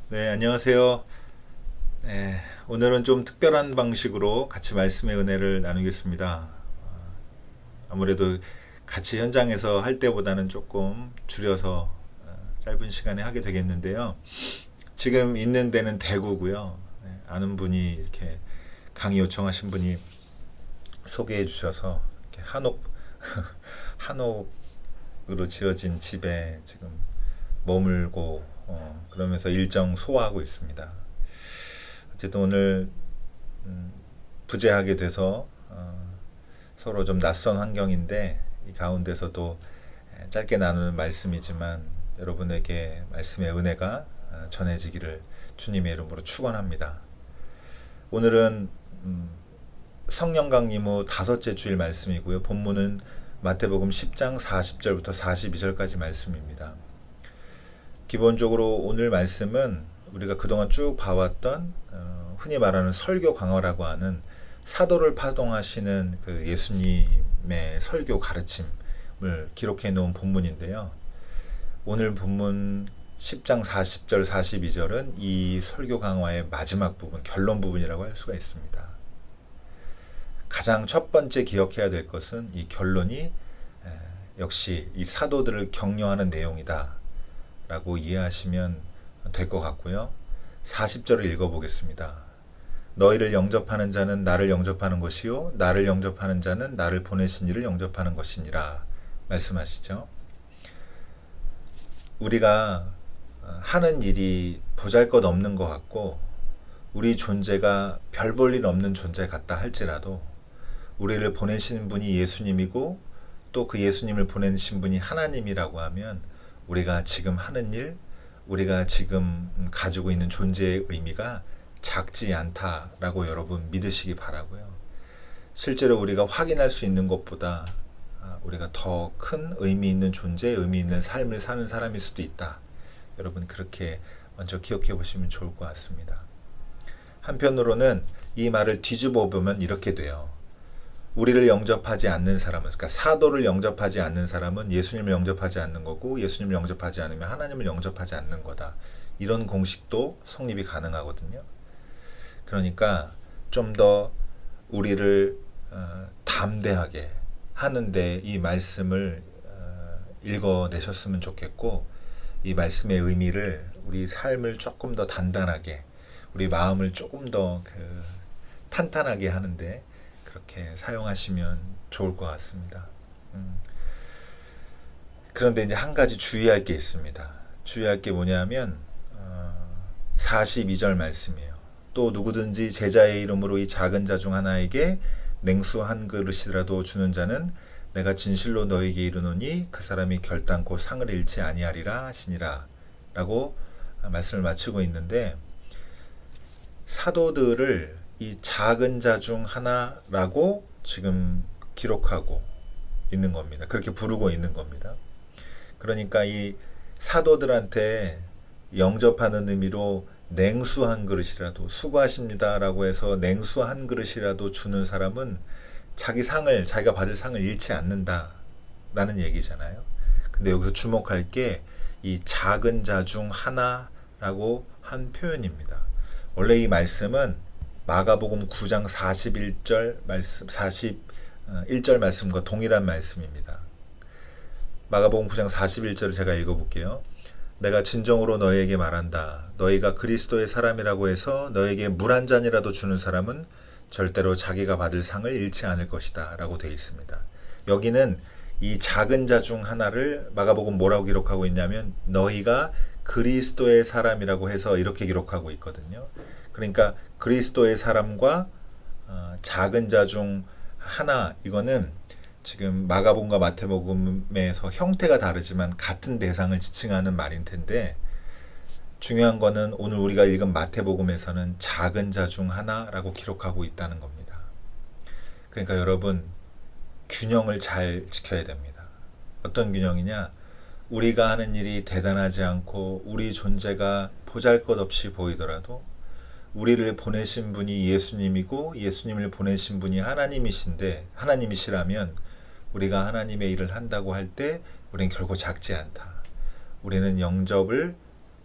네, 안녕하세요. 네, 오늘은 좀 특별한 방식으로 같이 말씀의 은혜를 나누겠습니다. 아무래도 같이 현장에서 할 때보다는 조금 줄여서 짧은 시간에 하게 되겠는데요. 지금 있는 데는 대구고요. 네, 아는 분이 이렇게 강의 요청하신 분이 소개해 주셔서 이렇게 한옥으로 지어진 집에 지금 머물고 그러면서 일정 소화하고 있습니다. 어쨌든 오늘 부재하게 돼서 서로 좀 낯선 환경인데 이 가운데서도 짧게 나누는 말씀이지만 여러분에게 말씀의 은혜가 전해지기를 주님의 이름으로 축원합니다. 오늘은 성령 강림 후 다섯째 주일 말씀이고요. 본문은 마태복음 10장 40절부터 42절까지 말씀입니다. 기본적으로 오늘 말씀은 우리가 그동안 쭉 봐왔던 흔히 말하는 설교 강화라고 하는 사도를 파동하시는 그 예수님의 설교 가르침을 기록해 놓은 본문인데요. 오늘 본문 10장 40절 42절은 이 설교 강화의 마지막 부분, 결론 부분이라고 할 수가 있습니다. 가장 첫 번째 기억해야 될 것은 이 결론이 역시 이 사도들을 격려하는 내용이다 라고 이해하시면 될 것 같고요. 40절을 읽어보겠습니다. 너희를 영접하는 자는 나를 영접하는 것이요 나를 영접하는 자는 나를 보내신 이를 영접하는 것이니라 말씀하시죠. 우리가 하는 일이 보잘것없는 것 같고 우리 존재가 별 볼 일 없는 존재 같다 할지라도 우리를 보내신 분이 예수님이고 또 그 예수님을 보내신 분이 하나님이라고 하면 우리가 지금 하는 일, 우리가 지금 가지고 있는 존재의 의미가 작지 않다라고 여러분 믿으시기 바라고요. 실제로 우리가 확인할 수 있는 것보다 우리가 더 큰 의미 있는 존재, 의미 있는 삶을 사는 사람일 수도 있다. 여러분 그렇게 먼저 기억해 보시면 좋을 것 같습니다. 한편으로는 이 말을 뒤집어 보면 이렇게 돼요. 우리를 영접하지 않는 사람은, 그러니까 사도를 영접하지 않는 사람은 예수님을 영접하지 않는 거고 예수님을 영접하지 않으면 하나님을 영접하지 않는 거다. 이런 공식도 성립이 가능하거든요. 그러니까 좀 더 우리를 담대하게 하는데 이 말씀을 읽어내셨으면 좋겠고 이 말씀의 의미를 우리 삶을 조금 더 단단하게 우리 마음을 조금 더 탄탄하게 하는데 그렇게 사용하시면 좋을 것 같습니다. 그런데 이제 한 가지 주의할 게 있습니다. 주의할 게 뭐냐면 42절 말씀이에요. 또 누구든지 제자의 이름으로 이 작은 자 중 하나에게 냉수 한 그릇이라도 주는 자는 내가 진실로 너에게 이르노니 그 사람이 결단코 상을 잃지 아니하리라 하시니라 라고 말씀을 마치고 있는데 사도들을 이 작은 자 중 하나라고 지금 기록하고 있는 겁니다. 그렇게 부르고 있는 겁니다. 그러니까 이 사도들한테 영접하는 의미로 냉수 한 그릇이라도 수고하십니다라고 해서 냉수 한 그릇이라도 주는 사람은 자기가 받을 상을 잃지 않는다라는 얘기잖아요. 근데 여기서 주목할 게 이 작은 자 중 하나라고 한 표현입니다. 원래 이 말씀은 마가복음 9장 41절 말씀 41절 말씀과 동일한 말씀입니다. 마가복음 9장 41절을 제가 읽어볼게요. 내가 진정으로 너희에게 말한다. 너희가 그리스도의 사람이라고 해서 너에게 물 한 잔이라도 주는 사람은 절대로 자기가 받을 상을 잃지 않을 것이다 라고 되어 있습니다. 여기는 이 작은 자 중 하나를 마가복음 뭐라고 기록하고 있냐면 너희가 그리스도의 사람이라고 해서 이렇게 기록하고 있거든요. 그러니까 그리스도의 사람과 작은 자 중 하나 이거는 지금 마가복음과 마태복음에서 형태가 다르지만 같은 대상을 지칭하는 말인 텐데 중요한 거는 오늘 우리가 읽은 마태복음에서는 작은 자 중 하나라고 기록하고 있다는 겁니다. 그러니까 여러분 균형을 잘 지켜야 됩니다. 어떤 균형이냐? 우리가 하는 일이 대단하지 않고 우리 존재가 보잘것없이 보이더라도 우리를 보내신 분이 예수님이고 예수님을 보내신 분이 하나님이시라면 우리가 하나님의 일을 한다고 할 때 우리는 결코 작지 않다. 우리는 영접을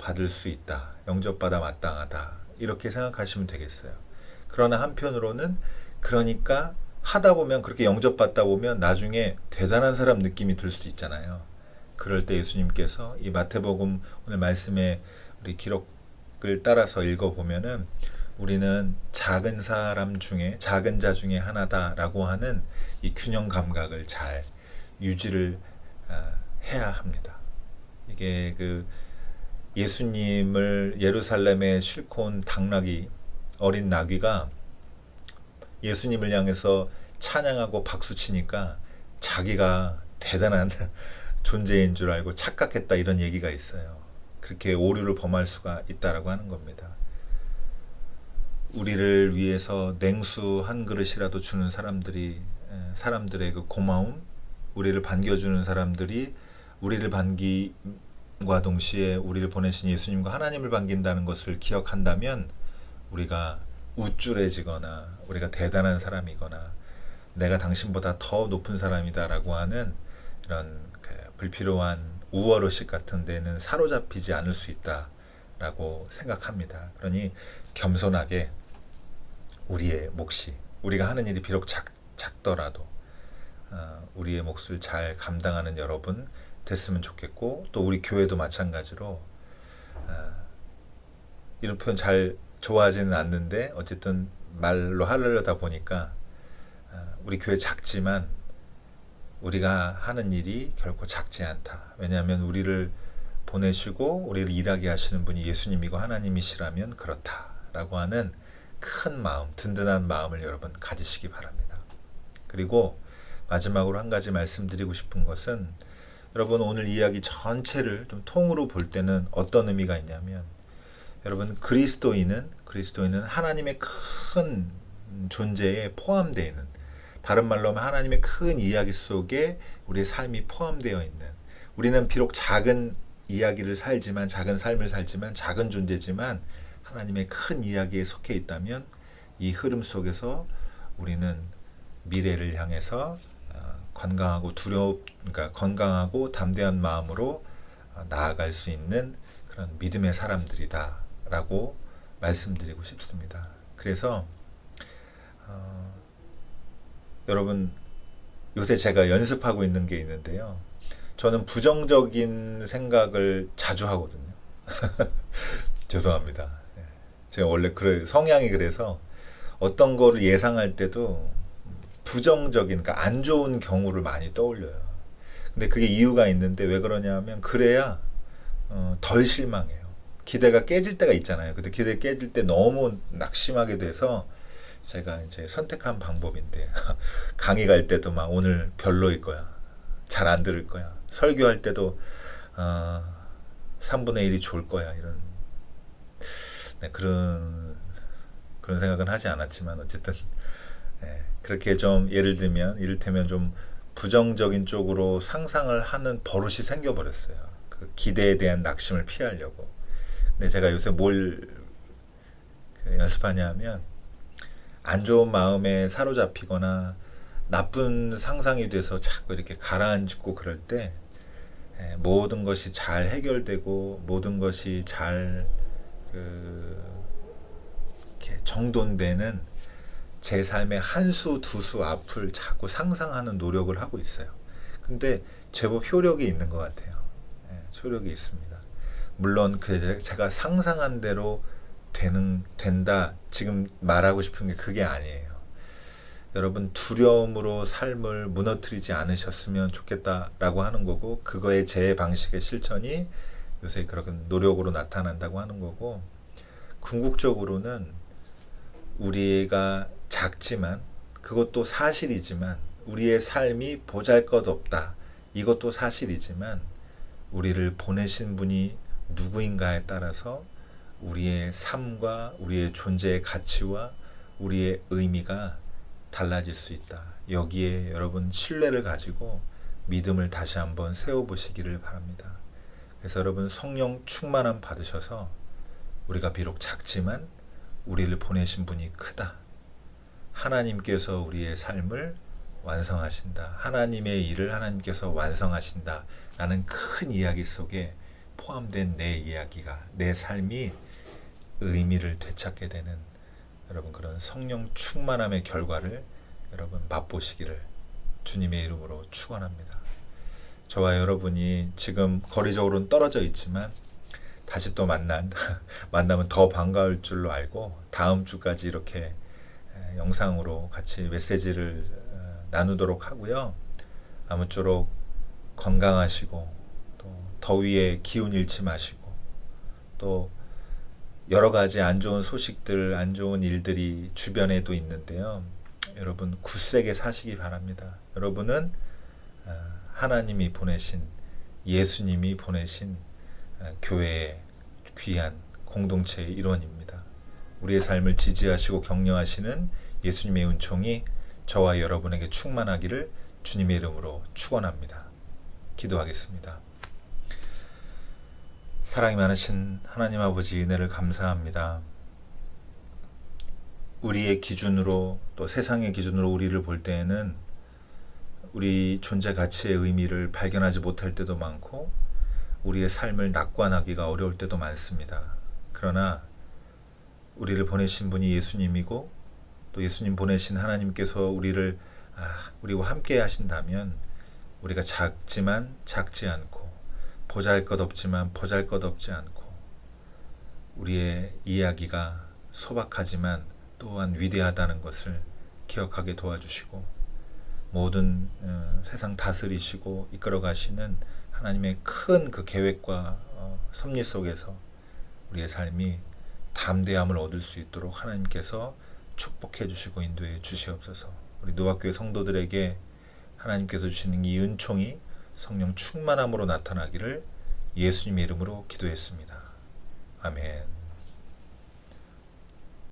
영접받을 수 있다. 영접받아 마땅하다. 이렇게 생각하시면 되겠어요. 그러나 한편으로는 그러니까 하다 보면 그렇게 영접받다 보면 나중에 대단한 사람 느낌이 들 수도 있잖아요. 그럴 때 예수님께서 이 마태복음 오늘 말씀에 우리 기록을 따라서 읽어보면은 우리는 작은 사람 중에 작은 자 중에 하나다라고 하는 이 균형 감각을 잘 유지를 해야 합니다. 이게 그 예수님을 예루살렘에 싣고 온 당나귀 어린 나귀가 예수님을 향해서 찬양하고 박수 치니까 자기가 대단한 존재인 줄 알고 착각했다 이런 얘기가 있어요. 그렇게 오류를 범할 수가 있다라고 하는 겁니다. 우리를 위해서 냉수 한 그릇이라도 주는 사람들의 그 고마움, 우리를 반겨주는 사람들이 우리를 반기과 동시에 우리를 보내신 예수님과 하나님을 반긴다는 것을 기억한다면 우리가 우쭐해지거나 우리가 대단한 사람이거나 내가 당신보다 더 높은 사람이다라고 하는 이런 그 불필요한 우월의식 같은 데는 사로잡히지 않을 수 있다라고 생각합니다. 그러니 겸손하게 우리의 몫이 우리가 하는 일이 비록 작더라도 우리의 몫을 잘 감당하는 여러분 됐으면 좋겠고 또 우리 교회도 마찬가지로 이런 표현 잘 좋아하지는 않는데 어쨌든 말로 하려다 보니까 우리 교회 작지만 우리가 하는 일이 결코 작지 않다. 왜냐하면 우리를 보내시고 우리를 일하게 하시는 분이 예수님이고 하나님이시라면 그렇다라고 하는 큰 마음, 든든한 마음을 여러분 가지시기 바랍니다. 그리고 마지막으로 한 가지 말씀드리고 싶은 것은 여러분 오늘 이야기 전체를 좀 통으로 볼 때는 어떤 의미가 있냐면 여러분 그리스도인은 하나님의 큰 존재에 포함되어 있는 다른 말로 하면 하나님의 큰 이야기 속에 우리의 삶이 포함되어 있는 우리는 비록 작은 이야기를 살지만 작은 삶을 살지만 작은 존재지만 하나님의 큰 이야기에 속해 있다면 이 흐름 속에서 우리는 미래를 향해서 그러니까 건강하고 담대한 마음으로 나아갈 수 있는 그런 믿음의 사람들이다라고 말씀드리고 싶습니다. 그래서 여러분 요새 제가 연습하고 있는 게 있는데요. 저는 부정적인 생각을 자주 하거든요. 죄송합니다. 제가 원래 성향이 그래서 어떤 거를 예상할 때도 부정적인, 그러니까 안 좋은 경우를 많이 떠올려요. 근데 그게 이유가 있는데 왜 그러냐면 그래야 덜 실망해요. 기대가 깨질 때가 있잖아요. 근데 기대 깨질 때 너무 낙심하게 돼서 제가 이제 선택한 방법인데 강의 갈 때도 막 오늘 별로일 거야. 잘 안 들을 거야. 설교할 때도 3분의 1이 좋을 거야. 이런 그런 생각은 하지 않았지만 어쨌든 그렇게 좀 이를테면 좀 부정적인 쪽으로 상상을 하는 버릇이 생겨버렸어요. 그 기대에 대한 낙심을 피하려고. 근데 제가 요새 뭘 연습하냐면 안 좋은 마음에 사로잡히거나 나쁜 상상이 돼서 자꾸 이렇게 가라앉고 그럴 때 모든 것이 잘 해결되고 모든 것이 잘 이렇게 정돈되는 제 삶의 한 수, 두 수 앞을 자꾸 상상하는 노력을 하고 있어요. 근데 제법 효력이 있는 것 같아요. 효력이 있습니다. 물론 제가 상상한 대로 된다. 지금 말하고 싶은 게 그게 아니에요. 여러분 두려움으로 삶을 무너뜨리지 않으셨으면 좋겠다라고 하는 거고 그거의 제 방식의 실천이 요새 그런 노력으로 나타난다고 하는 거고 궁극적으로는 우리가 작지만 그것도 사실이지만 우리의 삶이 보잘것없다. 이것도 사실이지만 우리를 보내신 분이 누구인가에 따라서 우리의 삶과 우리의 존재의 가치와 우리의 의미가 달라질 수 있다. 여기에 여러분 신뢰를 가지고 믿음을 다시 한번 세워보시기를 바랍니다. 그래서 여러분 성령 충만함 받으셔서 우리가 비록 작지만 우리를 보내신 분이 크다. 하나님께서 우리의 삶을 완성하신다. 하나님의 일을 하나님께서 완성하신다. 라는 큰 이야기 속에 포함된 내 이야기가, 내 삶이 의미를 되찾게 되는 여러분 그런 성령 충만함의 결과를 여러분 맛보시기를 주님의 이름으로 축원합니다. 저와 여러분이 지금 거리적으로는 떨어져 있지만 다시 또 만나면 더 반가울 줄로 알고 다음 주까지 이렇게 영상으로 같이 메시지를 나누도록 하고요. 아무쪼록 건강하시고 또 더위에 기운 잃지 마시고 또 여러 가지 안 좋은 소식들, 안 좋은 일들이 주변에도 있는데요. 여러분 굳세게 사시기 바랍니다. 여러분은 하나님이 보내신, 예수님이 보내신 교회의 귀한 공동체의 일원입니다. 우리의 삶을 지지하시고 격려하시는 예수님의 은총이 저와 여러분에게 충만하기를 주님의 이름으로 축원합니다. 기도하겠습니다. 사랑이 많으신 하나님 아버지, 은혜를 감사합니다. 우리의 기준으로 또 세상의 기준으로 우리를 볼 때에는 우리 존재 가치의 의미를 발견하지 못할 때도 많고 우리의 삶을 낙관하기가 어려울 때도 많습니다. 그러나 우리를 보내신 분이 예수님이고 또 예수님 보내신 하나님께서 우리와 함께 하신다면 우리가 작지만 작지 않고 보잘것없지만 보잘것없지 않고 우리의 이야기가 소박하지만 또한 위대하다는 것을 기억하게 도와주시고 모든 세상 다스리시고 이끌어 가시는 하나님의 큰 그 계획과 섭리 속에서 우리의 삶이 담대함을 얻을 수 있도록 하나님께서 축복해 주시고 인도해 주시옵소서. 우리 노학교의 성도들에게 하나님께서 주시는 이 은총이 성령 충만함으로 나타나기를 예수님의 이름으로 기도했습니다. 아멘.